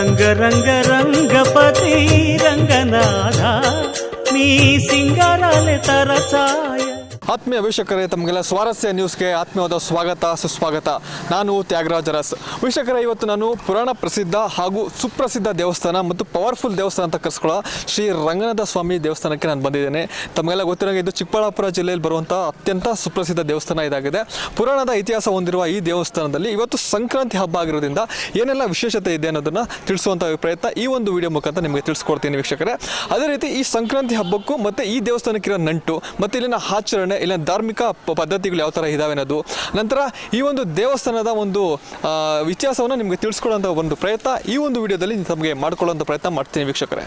ರಂಗ ರಂಗ ರಂಗಪತಿ ರಂಗನಾಥ ನೀ ಸಿಂಗಾರಾಲೆ ತರಚಾಯ. ಆತ್ಮೀಯ ವೀಕ್ಷಕರೇ, ತಮಗೆಲ್ಲ ಸ್ವಾರಸ್ಯ ನ್ಯೂಸ್ಗೆ ಆತ್ಮೀಯವಾದ ಸ್ವಾಗತ ಸುಸ್ವಾಗತ. ನಾನು ತ್ಯಾಗರಾಜ ಅರಸ್. ವೀಕ್ಷಕರೇ, ಇವತ್ತು ನಾನು ಪುರಾಣ ಪ್ರಸಿದ್ಧ ಹಾಗೂ ಸುಪ್ರಸಿದ್ಧ ದೇವಸ್ಥಾನ ಮತ್ತು ಪವರ್ಫುಲ್ ದೇವಸ್ಥಾನ ಅಂತ ಕರೆಸ್ಕೊಳ್ಳೋ ಶ್ರೀ ರಂಗನಾಥ ಸ್ವಾಮಿ ದೇವಸ್ಥಾನಕ್ಕೆ ನಾನು ಬಂದಿದ್ದೇನೆ. ತಮಗೆಲ್ಲ ಗೊತ್ತಿರೋ ಇದು ಚಿಕ್ಕಬಳ್ಳಾಪುರ ಜಿಲ್ಲೆಯಲ್ಲಿ ಬರುವಂಥ ಅತ್ಯಂತ ಸುಪ್ರಸಿದ್ಧ ದೇವಸ್ಥಾನ ಇದಾಗಿದೆ. ಪುರಾಣದ ಇತಿಹಾಸ ಹೊಂದಿರುವ ಈ ದೇವಸ್ಥಾನದಲ್ಲಿ ಇವತ್ತು ಸಂಕ್ರಾಂತಿ ಹಬ್ಬ ಆಗಿರೋದ್ರಿಂದ ಏನೆಲ್ಲ ವಿಶೇಷತೆ ಇದೆ ಅನ್ನೋದನ್ನು ತಿಳಿಸುವಂಥ ಪ್ರಯತ್ನ ಈ ಒಂದು ವಿಡಿಯೋ ಮುಖಾಂತರ ನಿಮಗೆ ತಿಳಿಸ್ಕೊಡ್ತೀನಿ ವೀಕ್ಷಕರೇ. ಅದೇ ರೀತಿ ಈ ಸಂಕ್ರಾಂತಿ ಹಬ್ಬಕ್ಕೂ ಮತ್ತು ಈ ದೇವಸ್ಥಾನಕ್ಕಿರೋ ನಂಟು ಮತ್ತು ಇಲ್ಲಿನ ಆಚರಣೆ, ಇಲ್ಲ ಧಾರ್ಮಿಕ ಪದ್ಧತಿಗಳು ಯಾವ ಥರ ಇದಾವೆ ಅನ್ನೋದು, ನಂತರ ಈ ಒಂದು ದೇವಸ್ಥಾನದ ಒಂದು ಇತಿಹಾಸವನ್ನು ನಿಮಗೆ ತಿಳಿಸ್ಕೊಳ್ಳೋಂಥ ಒಂದು ಪ್ರಯತ್ನ ಈ ಒಂದು ವಿಡಿಯೋದಲ್ಲಿ ತಮಗೆ ಮಾಡ್ಕೊಳ್ಳೋಂಥ ಪ್ರಯತ್ನ ಮಾಡ್ತೀನಿ ವೀಕ್ಷಕರೇ.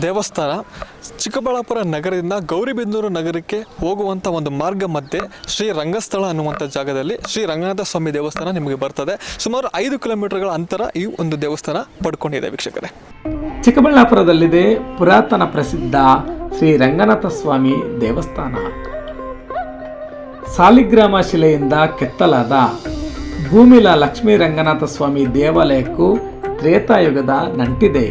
ದೇವಸ್ಥಾನ ಚಿಕ್ಕಬಳ್ಳಾಪುರ ನಗರದಿಂದ ಗೌರಿಬಿದನೂರು ನಗರಕ್ಕೆ ಹೋಗುವಂಥ ಒಂದು ಮಾರ್ಗ ಮಧ್ಯೆ ಶ್ರೀ ರಂಗಸ್ಥಳ ಅನ್ನುವಂಥ ಜಾಗದಲ್ಲಿ ಶ್ರೀ ರಂಗನಾಥ ಸ್ವಾಮಿ ದೇವಸ್ಥಾನ ನಿಮಗೆ ಬರ್ತದೆ. ಸುಮಾರು 5 ಕಿಲೋಮೀಟರ್ಗಳ ಅಂತರ ಈ ಒಂದು ದೇವಸ್ಥಾನ ಪಡ್ಕೊಂಡಿದೆ ವೀಕ್ಷಕರೇ. ಚಿಕ್ಕಬಳ್ಳಾಪುರದಲ್ಲಿದೆ ಪುರಾತನ ಪ್ರಸಿದ್ಧ ಶ್ರೀ ರಂಗನಾಥ ಸ್ವಾಮಿ ದೇವಸ್ಥಾನ. ಸಾಲಿಗ್ರಾಮ ಶಿಲೆಯಿಂದ ಕೆತ್ತಲಾದ ಭೂಮಿಲ ಲಕ್ಷ್ಮೀ ರಂಗನಾಥ ಸ್ವಾಮಿ ದೇವಾಲಯಕ್ಕೂ ತ್ರೇತಾಯುಗದ ನಂಟಿದೆ.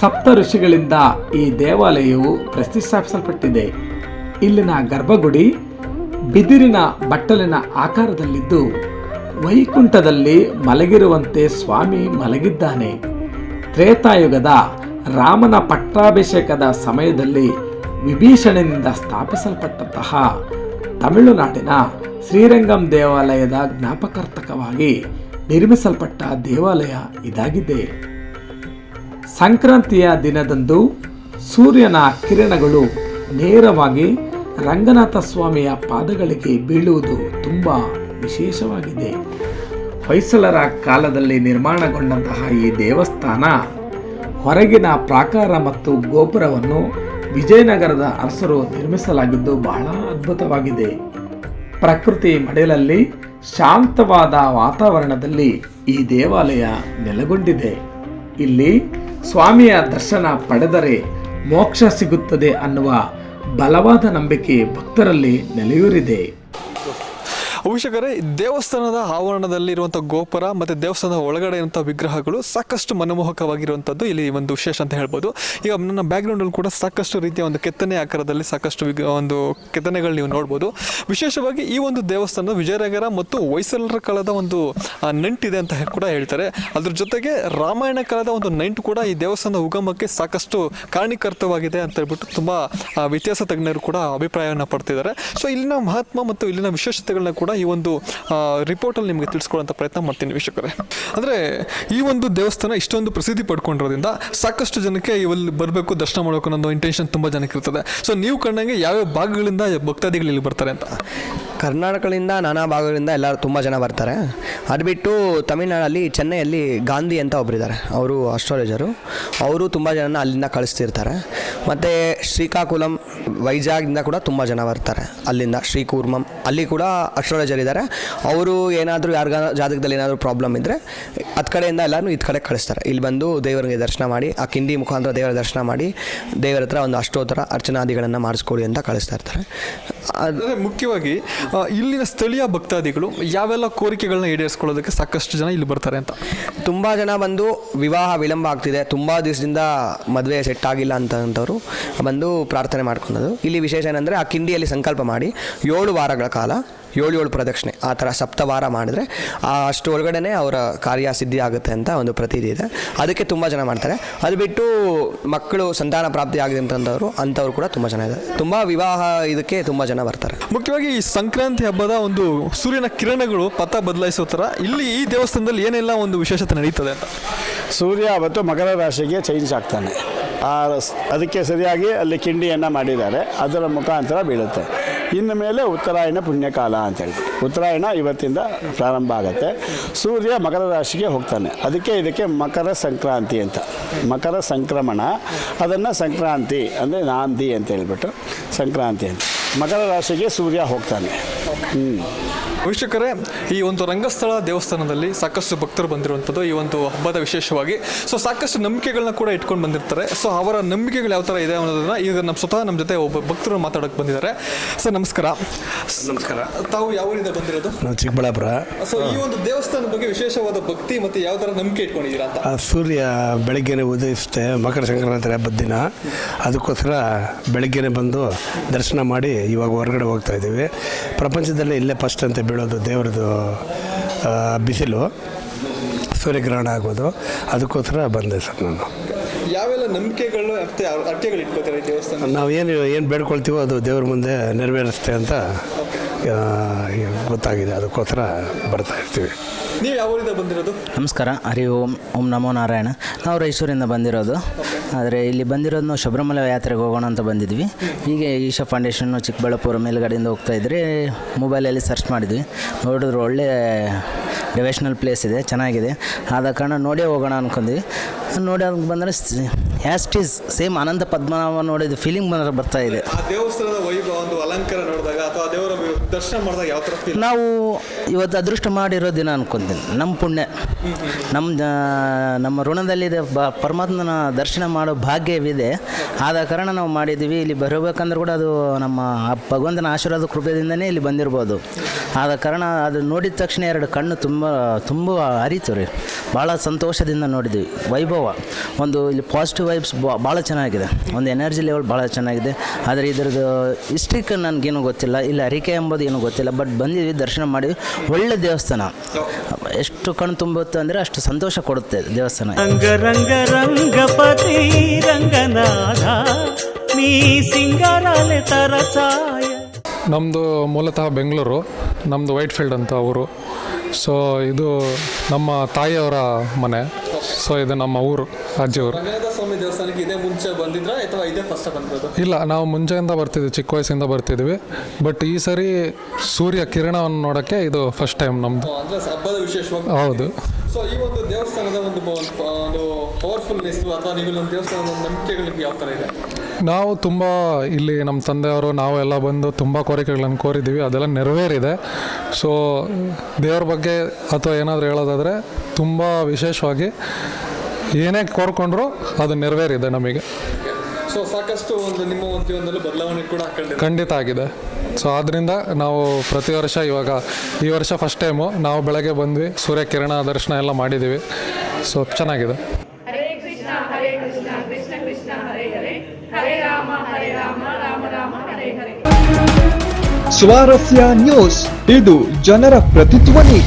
ಸಪ್ತ ಋಷಿಗಳಿಂದ ಈ ದೇವಾಲಯವು ಪ್ರತಿಷ್ಠಾಪಿಸಲ್ಪಟ್ಟಿದೆ. ಇಲ್ಲಿನ ಗರ್ಭಗುಡಿ ಬಿದಿರಿನ ಬಟ್ಟಲಿನ ಆಕಾರದಲ್ಲಿದ್ದು ವೈಕುಂಠದಲ್ಲಿ ಮಲಗಿರುವಂತೆ ಸ್ವಾಮಿ ಮಲಗಿದ್ದಾನೆ. ತ್ರೇತಾಯುಗದ ರಾಮನ ಪಟ್ಟಾಭಿಷೇಕದ ಸಮಯದಲ್ಲಿ ವಿಭೀಷಣನಿಂದ ಸ್ಥಾಪಿಸಲ್ಪಟ್ಟಂತಹ ತಮಿಳುನಾಡಿನ ಶ್ರೀರಂಗಂ ದೇವಾಲಯದ ಜ್ಞಾಪಕಾರ್ಥಕವಾಗಿ ನಿರ್ಮಿಸಲ್ಪಟ್ಟ ದೇವಾಲಯ ಇದಾಗಿದೆ. ಸಂಕ್ರಾಂತಿಯ ದಿನದಂದು ಸೂರ್ಯನ ಕಿರಣಗಳು ನೇರವಾಗಿ ರಂಗನಾಥ ಸ್ವಾಮಿಯ ಪಾದಗಳಿಗೆ ಬೀಳುವುದು ತುಂಬ ವಿಶೇಷವಾಗಿದೆ. ಹೊಯ್ಸಳರ ಕಾಲದಲ್ಲಿ ನಿರ್ಮಾಣಗೊಂಡಂತಹ ಈ ದೇವಸ್ಥಾನ ಹೊರಗಿನ ಪ್ರಾಕಾರ ಮತ್ತು ಗೋಪುರವನ್ನು ವಿಜಯನಗರದ ಅರಸರು ನಿರ್ಮಿಸಲಾಗಿದ್ದು ಬಹಳ ಅದ್ಭುತವಾಗಿದೆ. ಪ್ರಕೃತಿ ಮಡಿಲಲ್ಲಿ ಶಾಂತವಾದ ವಾತಾವರಣದಲ್ಲಿ ಈ ದೇವಾಲಯ ನೆಲೆಗೊಂಡಿದೆ. ಇಲ್ಲಿ ಸ್ವಾಮಿಯ ದರ್ಶನ ಪಡೆದರೆ ಮೋಕ್ಷ ಸಿಗುತ್ತದೆ ಅನ್ನುವ ಬಲವಾದ ನಂಬಿಕೆ ಭಕ್ತರಲ್ಲಿ ನೆಲೆಯೂರಿದೆ. ವೀಕ್ಷಕರೇ, ದೇವಸ್ಥಾನದ ಆವರಣದಲ್ಲಿರುವಂಥ ಗೋಪುರ ಮತ್ತು ದೇವಸ್ಥಾನದ ಒಳಗಡೆ ಇರುವಂಥ ವಿಗ್ರಹಗಳು ಸಾಕಷ್ಟು ಮನಮೋಹಕವಾಗಿರುವಂಥದ್ದು ಇಲ್ಲಿ ಒಂದು ವಿಶೇಷ ಅಂತ ಹೇಳ್ಬೋದು. ಈಗ ನನ್ನ ಬ್ಯಾಕ್ಗ್ರೌಂಡಲ್ಲಿ ಕೂಡ ಸಾಕಷ್ಟು ರೀತಿಯ ಒಂದು ಕೆತ್ತನೆ ಆಕಾರದಲ್ಲಿ ಸಾಕಷ್ಟು ಒಂದು ಕೆತ್ತನೆಗಳು ನೀವು ನೋಡ್ಬೋದು. ವಿಶೇಷವಾಗಿ ಈ ಒಂದು ದೇವಸ್ಥಾನ ವಿಜಯನಗರ ಮತ್ತು ಹೊಯ್ಸಳರ ಕಾಲದ ಒಂದು ನಂಟಿದೆ ಅಂತ ಕೂಡ ಹೇಳ್ತಾರೆ. ಅದ್ರ ಜೊತೆಗೆ ರಾಮಾಯಣ ಕಾಲದ ಒಂದು ನಂಟು ಕೂಡ ಈ ದೇವಸ್ಥಾನದ ಉಗಮಕ್ಕೆ ಸಾಕಷ್ಟು ಕಾರಣೀಕರ್ತವಾಗಿದೆ ಅಂತ ಹೇಳ್ಬಿಟ್ಟು ತುಂಬ ಇತಿಹಾಸ ತಜ್ಞರು ಕೂಡ ಅಭಿಪ್ರಾಯವನ್ನು ಪಡ್ತಿದ್ದಾರೆ. ಸೊ ಇಲ್ಲಿನ ಮಹಾತ್ಮ ಮತ್ತು ಇಲ್ಲಿನ ವಿಶೇಷತೆಗಳನ್ನ ಕೂಡ ಈ ಒಂದು ರಿಪೋರ್ಟಲ್ಲಿ ನಿಮಗೆ ತಿಳಿಸ್ಕೊಳ್ಳೋಂಥ ಪ್ರಯತ್ನ ಮಾಡ್ತೀನಿ ವೀಕ್ಷಕರೇ. ಅಂದರೆ ಈ ಒಂದು ದೇವಸ್ಥಾನ ಇಷ್ಟೊಂದು ಪ್ರಸಿದ್ಧಿ ಪಡ್ಕೊಂಡಿರೋದ್ರಿಂದ ಸಾಕಷ್ಟು ಜನಕ್ಕೆ ಇಲ್ಲಿ ಬರಬೇಕು, ದರ್ಶನ ಮಾಡಬೇಕು ಅನ್ನೋ ಇಂಟೆನ್ಷನ್ ತುಂಬ ಜನಕ್ಕೆ ಇರ್ತದೆ. ಸೊ ನೀವು ಕಂಡಂಗೆ ಯಾವ್ಯಾವ ಭಾಗಗಳಿಂದ ಭಕ್ತಾದಿಗಳು ಇಲ್ಲಿ ಬರ್ತಾರೆ ಅಂತ? ಕರ್ನಾಟಕದಿಂದ ನಾನಾ ಭಾಗಗಳಿಂದ ಎಲ್ಲರೂ ತುಂಬ ಜನ ಬರ್ತಾರೆ. ಅದು ಬಿಟ್ಟು ತಮಿಳ್ನಾಡಲ್ಲಿ ಚೆನ್ನೈಯಲ್ಲಿ ಗಾಂಧಿ ಅಂತ ಒಬ್ಬರಿದ್ದಾರೆ, ಅವರು ಅಸ್ಟ್ರಾಲಜರು. ಅವರು ತುಂಬ ಜನನ ಅಲ್ಲಿಂದ ಕಳಿಸ್ತಿರ್ತಾರೆ. ಮತ್ತು ಶ್ರೀಕಾಕುಲಂ, ವೈಜಾಗ್ದಿಂದ ಕೂಡ ತುಂಬ ಜನ ಬರ್ತಾರೆ. ಅಲ್ಲಿಂದ ಶ್ರೀಕೂರ್ಮಂ ಅಲ್ಲಿ ಕೂಡ ಅಸ್ಟ್ರಾಲಜರ್ ಇದ್ದಾರೆ. ಅವರು ಏನಾದರೂ ಜಾತಕದಲ್ಲಿ ಏನಾದರೂ ಪ್ರಾಬ್ಲಮ್ ಇದ್ದರೆ ಹತ್ತು ಕಡೆಯಿಂದ ಎಲ್ಲರೂ ಇದು ಕಡೆ ಕಳಿಸ್ತಾರೆ. ಇಲ್ಲಿ ಬಂದು ದೇವರಿಗೆ ದರ್ಶನ ಮಾಡಿ, ಆ ಕಿಂಡಿ ಮುಖಾಂತರ ದೇವರ ದರ್ಶನ ಮಾಡಿ ದೇವರ ಹತ್ರ ಒಂದು ಅಷ್ಟೋತ್ತರ ಅರ್ಚನಾದಿಗಳನ್ನು ಮಾಡಿಸ್ಕೊಡಿ ಅಂತ ಕಳಿಸ್ತಾ ಇರ್ತಾರೆ. ಅಂದರೆ ಮುಖ್ಯವಾಗಿ ಇಲ್ಲಿನ ಸ್ಥಳೀಯ ಭಕ್ತಾದಿಗಳು ಯಾವೆಲ್ಲ ಕೋರಿಕೆಗಳನ್ನ ಈಡೇರಿಸ್ಕೊಳ್ಳೋದಕ್ಕೆ ಸಾಕಷ್ಟು ಜನ ಇಲ್ಲಿ ಬರ್ತಾರೆ ಅಂತ? ತುಂಬ ಜನ ಬಂದು ವಿವಾಹ ವಿಳಂಬ ಆಗ್ತಿದೆ, ತುಂಬ ದಿವಸದಿಂದ ಮದುವೆ ಸೆಟ್ ಆಗಿಲ್ಲ ಅಂತವರು ಬಂದು ಪ್ರಾರ್ಥನೆ ಮಾಡ್ಕೊಳ್ಳೋದು. ಇಲ್ಲಿ ವಿಶೇಷ ಏನಂದರೆ ಆ ಕಿಂಡಿಯಲ್ಲಿ ಸಂಕಲ್ಪ ಮಾಡಿ 7 ವಾರಗಳ ಕಾಲ 7 ಪ್ರದಕ್ಷಿಣೆ ಆ ಥರ ಸಪ್ತವಾರ ಮಾಡಿದ್ರೆ ಅಷ್ಟು ಒಳಗಡೆ ಅವರ ಕಾರ್ಯ ಸಿದ್ಧಿ ಆಗುತ್ತೆ ಅಂತ ಒಂದು ಪ್ರತೀತಿ ಇದೆ. ಅದಕ್ಕೆ ತುಂಬ ಜನ ಮಾಡ್ತಾರೆ. ಅದು ಬಿಟ್ಟು ಮಕ್ಕಳು ಸಂತಾನ ಪ್ರಾಪ್ತಿ ಆಗಿದೆ ಅಂಥವ್ರು ಕೂಡ ತುಂಬ ಜನ ಇದೆ. ತುಂಬ ವಿವಾಹ ಇದಕ್ಕೆ ತುಂಬ ಜನ ಬರ್ತಾರೆ. ಮುಖ್ಯವಾಗಿ ಈ ಸಂಕ್ರಾಂತಿ ಹಬ್ಬದ ಒಂದು ಸೂರ್ಯನ ಕಿರಣಗಳು ಪಥ ಬದಲಾಯಿಸೋ ಥರ ಇಲ್ಲಿ ಈ ದೇವಸ್ಥಾನದಲ್ಲಿ ಏನೆಲ್ಲ ಒಂದು ವಿಶೇಷತೆ ನಡೀತದೆ ಅಂತ? ಸೂರ್ಯ ಅವತ್ತು ಮಕರ ರಾಶಿಗೆ ಚೇಂಜ್ ಆಗ್ತಾನೆ. ಅದಕ್ಕೆ ಸರಿಯಾಗಿ ಅಲ್ಲಿ ಕಿಂಡಿಯನ್ನು ಮಾಡಿದ್ದಾರೆ, ಅದರ ಮುಖಾಂತರ ಬೀಳುತ್ತೆ. ಇನ್ನು ಮೇಲೆ ಉತ್ತರಾಯಣ ಪುಣ್ಯಕಾಲ ಅಂತ ಹೇಳ್ಬಿಟ್ಟು ಉತ್ತರಾಯಣ ಇವತ್ತಿಂದ ಪ್ರಾರಂಭ ಆಗುತ್ತೆ. ಸೂರ್ಯ ಮಕರ ರಾಶಿಗೆ ಹೋಗ್ತಾನೆ, ಇದಕ್ಕೆ ಮಕರ ಸಂಕ್ರಾಂತಿ ಅಂತ, ಮಕರ ಸಂಕ್ರಮಣ, ಅದನ್ನು ಸಂಕ್ರಾಂತಿ ಅಂದರೆ ನಾಂದಿ ಅಂತ ಹೇಳ್ಬಿಟ್ಟು ಸಂಕ್ರಾಂತಿ ಅಂತ. ಮಕರ ರಾಶಿಗೆ ಸೂರ್ಯ ಹೋಗ್ತಾನೆ. ವೀಕ್ಷಕರೇ, ಈ ಒಂದು ರಂಗಸ್ಥಳ ದೇವಸ್ಥಾನದಲ್ಲಿ ಸಾಕಷ್ಟು ಭಕ್ತರು ಬಂದಿರುವಂಥದ್ದು ಈ ಒಂದು ಹಬ್ಬದ ವಿಶೇಷವಾಗಿ. ಸೊ ಸಾಕಷ್ಟು ನಂಬಿಕೆಗಳನ್ನ ಕೂಡ ಇಟ್ಕೊಂಡು ಬಂದಿರ್ತಾರೆ. ಸೊ ಅವರ ನಂಬಿಕೆಗಳು ಯಾವ ಥರ ಇದೆ ಅನ್ನೋದನ್ನ ಈಗ ನಮ್ಮ ಜೊತೆ ಒಬ್ಬ ಭಕ್ತರು ಮಾತಾಡೋಕೆ ಬಂದಿದ್ದಾರೆ. ಸರ್ ನಮಸ್ಕಾರ. ನಮಸ್ಕಾರ. ತಾವು ಯಾವ ಊರಿಂದ ಬಂದಿರೋದು? ನಾವು ಚಿಕ್ಕಬಳ್ಳಾಪುರ. ಸೊ ಈ ಒಂದು ದೇವಸ್ಥಾನದ ಬಗ್ಗೆ ವಿಶೇಷವಾದ ಭಕ್ತಿ ಮತ್ತು ಯಾವ ಥರ ನಂಬಿಕೆ ಇಟ್ಕೊಂಡಿದ್ದೀರಾ ಅಂತ? ಸೂರ್ಯ ಬೆಳಗ್ಗೆನೆ ಉದಯಿಸುತ್ತೆ ಮಕರ ಸಂಕ್ರಾಂತಿ ಹಬ್ಬದ ದಿನ. ಅದಕ್ಕೋಸ್ಕರ ಬೆಳಗ್ಗೆನೆ ಬಂದು ದರ್ಶನ ಮಾಡಿ ಇವಾಗ ಹೊರಗಡೆ ಹೋಗ್ತಾ ಇದ್ದೀವಿ. ಪ್ರಪಂಚದಲ್ಲೇ ಇಲ್ಲೇ ಫಸ್ಟ್ ಅಂತ ಬೀಳೋದು ದೇವ್ರದ್ದು ಬಿಸಿಲು, ಸೂರ್ಯಗ್ರಹಣ ಆಗೋದು. ಅದಕ್ಕೋಸ್ಕರ ಬಂದೆ ಸರ್ ನಾನು. ಯಾವೆಲ್ಲ ನಂಬಿಕೆಗಳು ಮತ್ತು ಅರ್ಕೆಗಳು ಇಟ್ಕೋತಾರೆ ದೇವಸ್ಥಾನ? ನಾವು ಏನು ಬೇಡ್ಕೊಳ್ತೀವೋ ಅದು ದೇವ್ರ ಮುಂದೆ ನೆರವೇರಿಸುತ್ತೆ ಅಂತ ಗೊತ್ತಾಗಿದೆ. ಅದಕ್ಕೋಸ್ಕರ ಬರ್ತಾ ಇರ್ತೀವಿ. ನೀವು ಯಾವ ಊರಿಂದ ಬಂದಿರೋದು? ನಮಸ್ಕಾರ. ಹರಿ ಓಂ ನಮೋ ನಾರಾಯಣ. ನಾವು ರಾಯಚೂರಿಂದ ಬಂದಿರೋದು. ಆದರೆ ಇಲ್ಲಿ ಬಂದಿರೋದು ನಾವು ಶಬರಿಮಲೆ ಯಾತ್ರೆಗೆ ಹೋಗೋಣ ಅಂತ ಬಂದಿದ್ವಿ. ಹೀಗೆ ಈಶಾ ಫೌಂಡೇಶನ್ನು ಚಿಕ್ಕಬಳ್ಳಾಪುರ ಮೇಲ್ಗಡೆಯಿಂದ ಹೋಗ್ತಾಯಿದ್ರೆ ಮೊಬೈಲಲ್ಲಿ ಸರ್ಚ್ ಮಾಡಿದ್ವಿ. ನೋಡಿದ್ರೆ ಒಳ್ಳೆ ಡಿವೈಷನಲ್ ಪ್ಲೇಸ್ ಇದೆ, ಚೆನ್ನಾಗಿದೆ. ಆದ ಕಾರಣ ನೋಡೇ ಹೋಗೋಣ ಅಂದ್ಕೊಂಡ್ವಿ. ನೋಡಿ ಬಂದರೆ ಆ್ಯಸ್ಟೀಸ್ ಸೇಮ್ ಅನಂತ ಪದ್ಮನಾಭ ನೋಡಿದ ಫೀಲಿಂಗ್ ಬರ್ತಾ ಇದೆ. ಆ ದೇವಸ್ಥಾನದ ವೈಭವ, ಒಂದು ಅಲಂಕಾರ ನೋಡಿದಾಗ ಅಥವಾ ದೇವರ ದರ್ಶನ ಮಾಡಿದಾಗ ಯಾವ ಥರ ಫೀಲ್? ನಾವು ಇವತ್ತು ಅದೃಷ್ಟ ಮಾಡಿರೋ ದಿನ ಅನ್ಕೊತೀನಿ. ನಮ್ಮ ಪುಣ್ಯ, ನಮ್ಮ ಋಣದಲ್ಲಿದೆ. ಪರಮಾತ್ಮನ ದರ್ಶನ ಮಾಡೋ ಭಾಗ್ಯವಿದೆ. ಆದ ಕಾರಣ ನಾವು ಮಾಡಿದ್ದೀವಿ. ಇಲ್ಲಿ ಬರಬೇಕಂದ್ರೆ ಕೂಡ ಅದು ನಮ್ಮ ಭಗವಂತನ ಆಶೀರ್ವಾದ ಕೃಪೆಯಿಂದನೇ ಇಲ್ಲಿ ಬಂದಿರ್ಬೋದು. ಆದ ಕಾರಣ ಅದು ನೋಡಿದ ತಕ್ಷಣ 2 ಕಣ್ಣು ತುಂಬ ಹರಿತು ರೀ. ಭಾಳ ಸಂತೋಷದಿಂದ ನೋಡಿದ್ವಿ. ವೈಭವ ಒಂದು ಇಲ್ಲಿ ಪಾಸಿಟಿವ್ ವೈಬ್ಸ್ ಭಾಳ ಚೆನ್ನಾಗಿದೆ. ಒಂದು ಎನರ್ಜಿ ಲೆವೆಲ್ ಭಾಳ ಚೆನ್ನಾಗಿದೆ. ಆದರೆ ಇದರದ್ದು ಹಿಸ್ಟ್ರಿಕ್ ನನಗೇನು ಗೊತ್ತಿಲ್ಲ, ಇಲ್ಲ ಅರಿಕೆ ಎಂಬುದು ಏನೂ ಗೊತ್ತಿಲ್ಲ. ಬಟ್ ಬಂದಿದ್ವಿ, ದರ್ಶನ ಮಾಡಿದ್ವಿ. ಒಳ್ಳೆ ದೇವಸ್ಥಾನ. ಎಷ್ಟು ಕಣ್ಣು ತುಂಬುತ್ತೆ ಅಂದರೆ ಅಷ್ಟು ಸಂತೋಷ ಕೊಡುತ್ತೆ ದೇವಸ್ಥಾನ. ರಂಗ ರಂಗಪತಿ ರಂಗನಾಥ ನೀ ಸಿಂಗರಾಲೆ ತರಚಾಯ. ನಮ್ಮದು ಮೂಲತಃ ಬೆಂಗಳೂರು. ನಮ್ಮದು ವೈಟ್ಫೀಲ್ಡ್ ಅಂತ ಊರು. ಸೊ ಇದು ನಮ್ಮ ತಾಯಿಯವರ ಮನೆ. ಸೊ ಇದು ನಮ್ಮ ಊರು, ಅಜ್ಜಿ ಊರು. ರಂಗನಾಥ ಸ್ವಾಮಿ ದೇವಸ್ಥಾನಕ್ಕೆ ಇದೇ ಮುಂಚೆ ಬಂದಿದ್ರಾ ಅಥವಾ ಇದೇ ಫಸ್ಟ್ ಬಂದಿರೋದು? ಇಲ್ಲ, ನಾವು ಮುಂಚೆಯಿಂದ ಬರ್ತಿದ್ವಿ, ಚಿಕ್ಕ ವಯಸ್ಸಿಂದ ಬರ್ತಿದ್ವಿ. ಬಟ್ ಈ ಸರಿ ಸೂರ್ಯ ಕಿರಣವನ್ನು ನೋಡೋಕ್ಕೆ ಇದು ಫಸ್ಟ್ ಟೈಮ್ ನಮ್ಮದು. ಅಂದರೆ ಹಬ್ಬದ ವಿಶೇಷವಾಗಿ. ಹೌದು. ಸೊ ಈ ಒಂದು ದೇವಸ್ಥಾನದ ಒಂದು ಪವರ್ಫುಲ್ನೆಸ್ ಅಥವಾ ನೀವು ಒಂದು ದೇವಸ್ಥಾನದ ನಂಬಿಕೆಗಳು ಯಾವ ಥರ ಇದೆ? ನಾವು ತುಂಬ ಇಲ್ಲಿ ನಮ್ಮ ತಂದೆಯವರು ನಾವೆಲ್ಲ ಬಂದು ತುಂಬ ಕೋರಿಕೆಗಳನ್ನು ಕೋರಿದ್ದೀವಿ. ಅದೆಲ್ಲ ನೆರವೇರಿದೆ. ಸೊ ದೇವ್ರ ಬಗ್ಗೆ ಅಥವಾ ಏನಾದರೂ ಹೇಳೋದಾದರೆ ತುಂಬ ವಿಶೇಷವಾಗಿ ಏನೇ ಕೋರ್ಕೊಂಡ್ರು ಅದು ನೆರವೇರಿದೆ ನಮಗೆ. ಸೊ ಸೊ ಸಾಕಷ್ಟು ಒಂದು ನಿಮ್ಮ ಒಂದು ಜೀವನದಲ್ಲೂ ಬದಲಾವಣೆ ಕೂಡ ಕಂಡಿದೆ. ಖಂಡಿತ ಆಗಿದೆ. ಸೊ ಆದ್ದರಿಂದ ನಾವು ಪ್ರತಿ ವರ್ಷ ಇವಾಗ ಈ ವರ್ಷ ಫಸ್ಟ್ ಟೈಮು ನಾವು ಬೆಳಗ್ಗೆ ಬಂದ್ವಿ, ಸೂರ್ಯಕಿರಣ ದರ್ಶನ ಎಲ್ಲ ಮಾಡಿದ್ದೀವಿ. ಸೊ ಚೆನ್ನಾಗಿದೆ. ಹರೇ ಕೃಷ್ಣ ಕೃಷ್ಣ ಕೃಷ್ಣ ಹರೇ ಹರೇ ಹರೇ ರಾಮ ರಾಮ ರಾಮ ಹರೇ ಹರೇ. ಸ್ವಾರಸ್ಯ ನ್ಯೂಸ್, ಇದು ಜನರ ಪ್ರತಿಧ್ವನಿ.